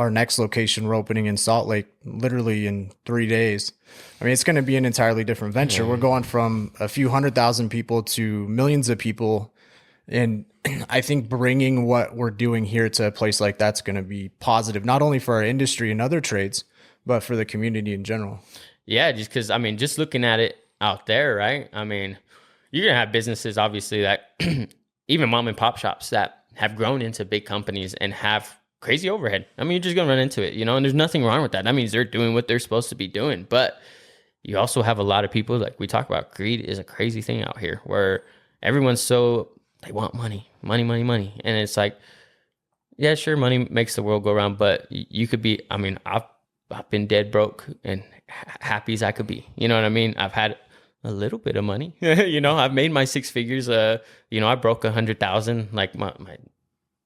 our next location we're opening in Salt Lake literally in 3 days. I mean, it's going to be an entirely different venture. We're going from a few 100,000 people to millions of people. And I think bringing what we're doing here to a place like that's going to be positive, not only for our industry and other trades, but for the community in general. Yeah, just because, I mean, just looking at it out there, right? I mean, you're going to have businesses, obviously, that even mom and pop shops that have grown into big companies and have crazy overhead. I mean, you're just going to run into it, and there's nothing wrong with that. That means they're doing what they're supposed to be doing. But you also have a lot of people, like we talk about, greed is a crazy thing out here where everyone's they want money. And it's like, yeah, sure, money makes the world go around, but you could be, I mean, I've been dead broke and happy as I could be. You know what I mean? I've had a little bit of money. I've made my 6 figures. I broke 100,000, like my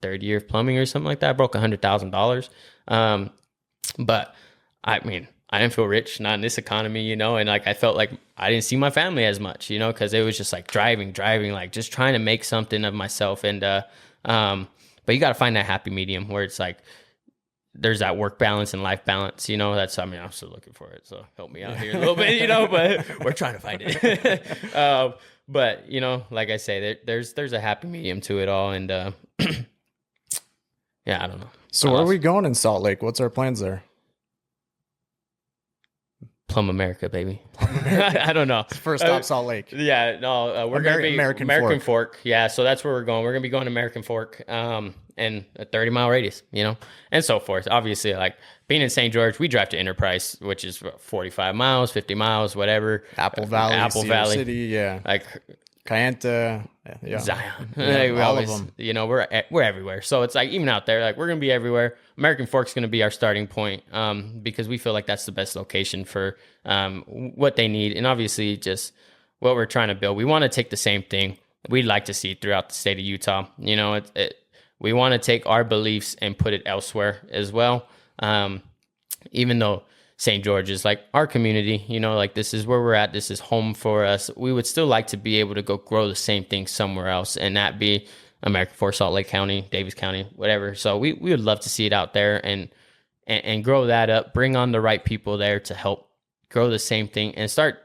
third year of plumbing or something like that. I broke $100,000. But I mean, I didn't feel rich, not in this economy, and like I felt like I didn't see my family as much, because it was just like driving, like just trying to make something of myself. And but you got to find that happy medium where it's like there's that work balance and life balance, that's, I mean, I'm still looking for it, so help me out here a little bit, but we're trying to find it. But like I say, there's a happy medium to it all. And yeah, I don't know. So where are we going in Salt Lake? What's our plans there? Plum America, baby. I don't know. First stop, Salt Lake. Yeah, no, we're going to be American Fork. Yeah, so that's where we're going. We're going to be going to American Fork, and a 30-mile radius, and so forth. Obviously, like being in St. George, we drive to Enterprise, which is 45 miles, 50 miles, whatever. Apple Valley, Cedar City, yeah. Like Kayenta, yeah. Zion. Yeah, we always, of them. We're everywhere. So it's like, even out there, like we're going to be everywhere. American Fork's going to be our starting point, because we feel like that's the best location for what they need. And obviously just what we're trying to build. We want to take the same thing we'd like to see throughout the state of Utah. We want to take our beliefs and put it elsewhere as well. Even though St. George is like our community, like this is where we're at. This is home for us. We would still like to be able to go grow the same thing somewhere else, and that be American Fork, Salt Lake County, Davis County, whatever. So we would love to see it out there and grow that up, bring on the right people there to help grow the same thing and start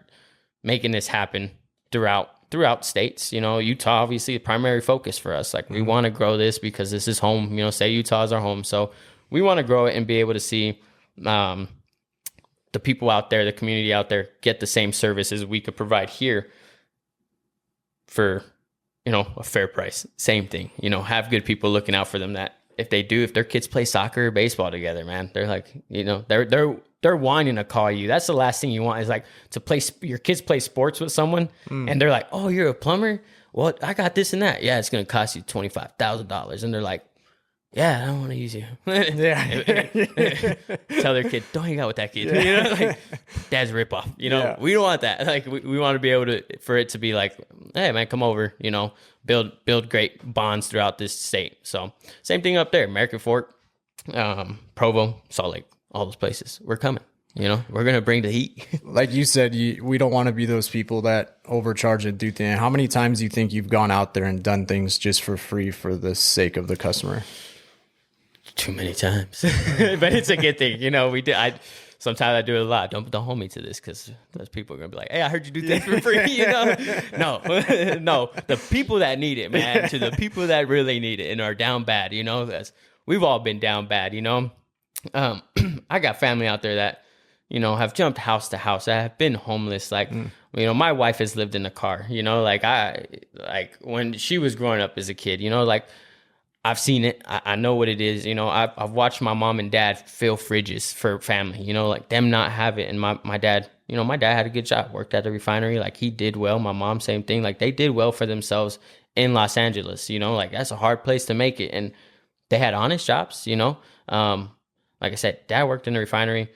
making this happen throughout states. Utah, obviously, the primary focus for us. Like, we want to grow this because this is home. State of Utah is our home. So we want to grow it and be able to see the people out there, the community out there, get the same services we could provide here for, a fair price. Same thing, have good people looking out for them, that if their kids play soccer or baseball together, man, they're like, they're wanting to call you. That's the last thing you want, is like your kids play sports with someone and they're like, oh, you're a plumber? Well, I got this and that. Yeah, it's going to cost you $25,000. And they're like, yeah, I don't want to use you. Yeah. Tell their kid, don't hang out with that kid. Like, dad's a ripoff. Yeah. We don't want that. Like, we want to be able for it to be like, hey man, come over, build great bonds throughout this state. So same thing up there, American Fork, Provo, Salt Lake, all those places. We're coming. We're going to bring the heat. Like you said, we don't want to be those people that overcharge and do things. How many times do you think you've gone out there and done things just for free for the sake of the customer? Too many times. But it's a good thing. We do. Sometimes I do it a lot. Don't hold me to this, because those people are going to be like, hey, I heard you do things for free. No, no. The people that need it, man, to the people that really need it and are down bad, we've all been down bad, I got family out there that, have jumped house to house. I have been homeless. Like, my wife has lived in a car, like when she was growing up as a kid, like, I've seen it. I know what it is. I've watched my mom and dad fill fridges for family, like them not have it. And my dad, my dad had a good job, worked at the refinery. Like, he did well. My mom, same thing. Like, they did well for themselves in Los Angeles, like that's a hard place to make it. And they had honest jobs, like I said, dad worked in the refinery,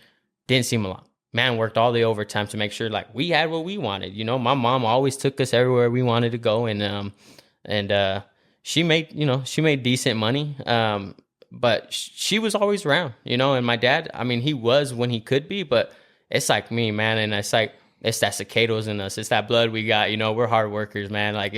didn't seem a lot. Man worked all the overtime to make sure like we had what we wanted. My mom always took us everywhere we wanted to go. And she made decent money. But she was always around, and my dad, I mean, he was when he could be, but it's like me, man. And it's like, it's that cicados in us. It's that blood we got, we're hard workers, man. Like,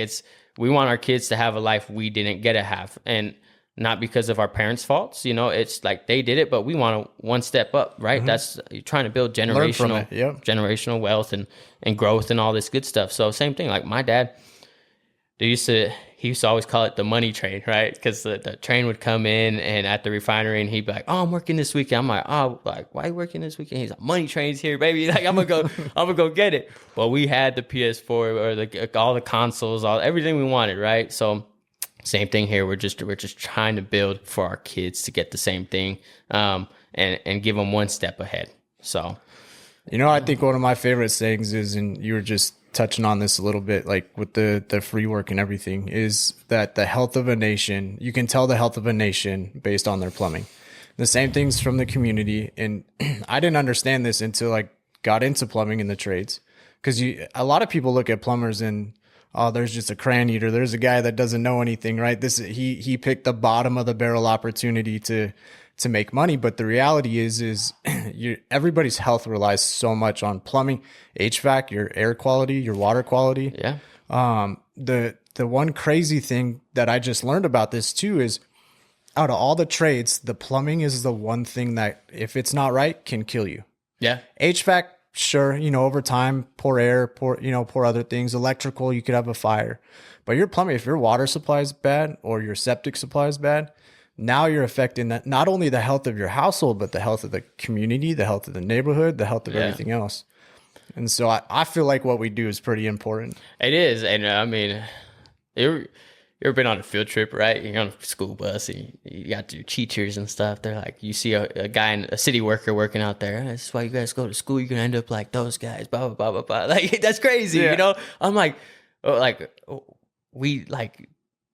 we want our kids to have a life we didn't get to have. And not because of our parents' faults. You know, it's like they did it, but we want to one step up, right? That's you're trying to build Learn from it. generational wealth and growth and all this good stuff. So same thing. Like my dad, he used to always call it the money train, right? Because the train would come in and at the refinery, and he'd be like, "Oh, I'm working this weekend." I'm like, "Oh, like why are you working this weekend?" He's like, "Money train's here, baby. Like I'm gonna go get it." But we had the PS4 or all the consoles, everything we wanted, right? So same thing here. We're just trying to build for our kids to get the same thing, and give them one step ahead. So, I think one of my favorite sayings is, and you were just touching on this a little bit, like with the free work and everything, is that the health of a nation, you can tell the health of a nation based on their plumbing. The same things from the community. And I didn't understand this until I got into plumbing and the trades. Because a lot of people look at plumbers and, oh, there's just a cran eater. There's a guy that doesn't know anything, right? He picked the bottom of the barrel opportunity to make money. But the reality is everybody's health relies so much on plumbing, HVAC, your air quality, your water quality. Yeah. The one crazy thing that I just learned about this too is, out of all the trades, the plumbing is the one thing that, if it's not right, can kill you. Yeah. HVAC, sure, over time, poor air, poor other things. Electrical, you could have a fire. But your plumbing, if your water supply is bad or your septic supply is bad, now you're affecting that, not only the health of your household, but the health of the community, the health of the neighborhood, the health of everything else. And so I feel like what we do is pretty important. It is. And I mean, you ever been on a field trip, right? You're on a school bus and you got your teachers and stuff. They're like, you see a guy, a city worker working out there. This is why you guys go to school. You're going to end up like those guys, blah, blah, blah, blah, blah. Like, that's crazy, I'm like, we like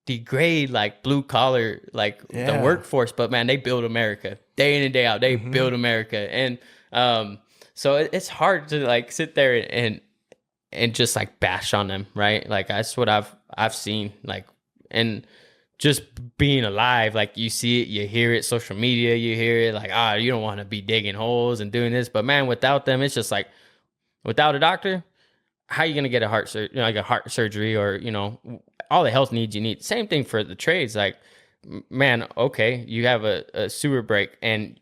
degrade like blue collar, like the workforce, but man, they build America day in and day out. They build America. And so it's hard to like sit there and just like bash on them, right? Like that's what I've seen, like, and just being alive, like you see it, you hear it, social media, you hear it, like, you don't want to be digging holes and doing this, but man, without them, it's just like, without a doctor, how are you going to get a heart surgery or, all the health needs you need. Same thing for the trades. Like, man, okay, you have a sewer break and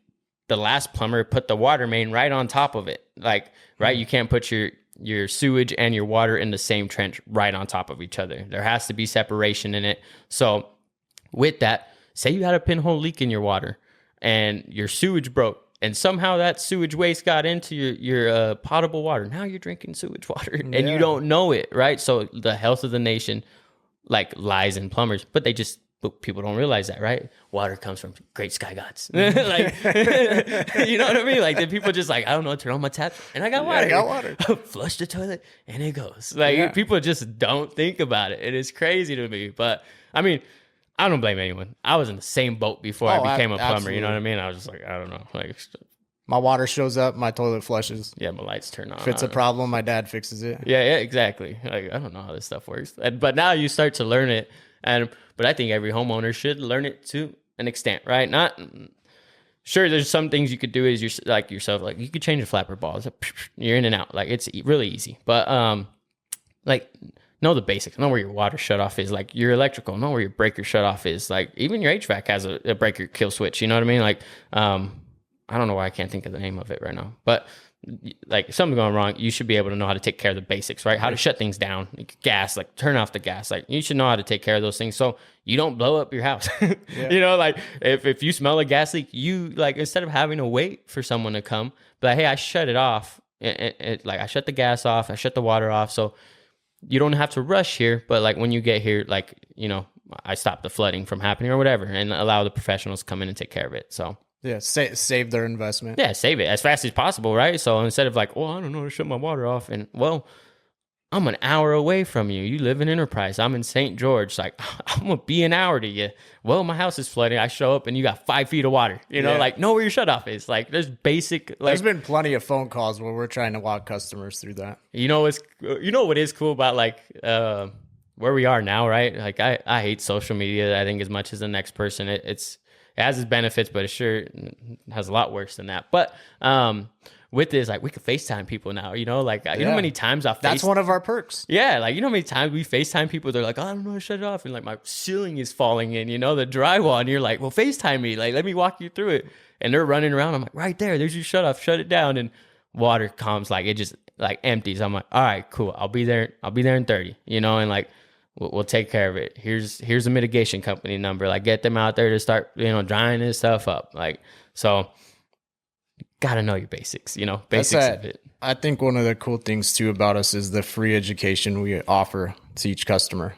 the last plumber put the water main right on top of it. Like, right. You can't put your sewage and your water in the same trench right on top of each other. There has to be separation in it. So with that, say you had a pinhole leak in your water and your sewage broke and somehow that sewage waste got into your potable water. Now you're drinking sewage water and you don't know it, right? So the health of the nation like lies in plumbers, but people don't realize that, right? Water comes from great sky gods. Like, you know what I mean? Like the people just like, I don't know, turn on my tap and I got water. Flush the toilet and it goes. Like people just don't think about it. It is crazy to me. But I mean, I don't blame anyone. I was in the same boat before I became a plumber. Absolutely. You know what I mean? I was just like, I don't know. Like my water shows up, my toilet flushes. Yeah, my lights turn on. If it's a problem, my dad fixes it. Yeah, exactly. Like I don't know how this stuff works. But now you start to learn it. But I think every homeowner should learn it to an extent, right? Not sure. There's some things you could do as yourself. Like you could change a flapper ball. You're in and out. Like it's really easy. But like know the basics. Know where your water shutoff is. Like your electrical. Know where your breaker shutoff is. Like even your HVAC has a breaker kill switch. You know what I mean? Like I don't know why I can't think of the name of it right now. But like if something's going wrong, you should be able to know how to take care of the basics, right? How to shut things down, like gas, like turn off the gas. Like you should know how to take care of those things so you don't blow up your house. Like if you smell a gas leak, you like instead of having to wait for someone to come, but like, hey, I shut it off. Like I shut the gas off, I shut the water off, so you don't have to rush here. But like when you get here, like I stop the flooding from happening or whatever, and allow the professionals to come in and take care of it. So. Yeah, save their investment. Yeah, save it as fast as possible, right? So instead of like, I don't know, to shut my water off. And, I'm an hour away from you. You live in Enterprise. I'm in St. George. Like, I'm going to be an hour to you. Well, my house is flooding. I show up and you got 5 feet of water. Like, know where your shutoff is. Like, there's basic. Like, there's been plenty of phone calls where we're trying to walk customers through that. You know what is cool about, like, where we are now, right? Like, I hate social media, I think, as much as the next person. It has its benefits, but it sure has a lot worse than that. But with this, like we could FaceTime people now, you know, like you know how many times that's one of our perks. Yeah, like you know how many times we FaceTime people, they're like, oh, I don't know how to shut it off, and like my ceiling is falling in, you know, the drywall, and you're like, well, FaceTime me, like let me walk you through it. And they're running around. I'm like, right there's your shut off, shut it down, and water comes, like it just like empties. I'm like, all right, cool, I'll be there in 30, you know, and like we'll take care of it. Here's a mitigation company number, like get them out there to start, you know, drying this stuff up, like so. Gotta know your basics, you know, basics of it. I think one of the cool things too about us is the free education we offer to each customer.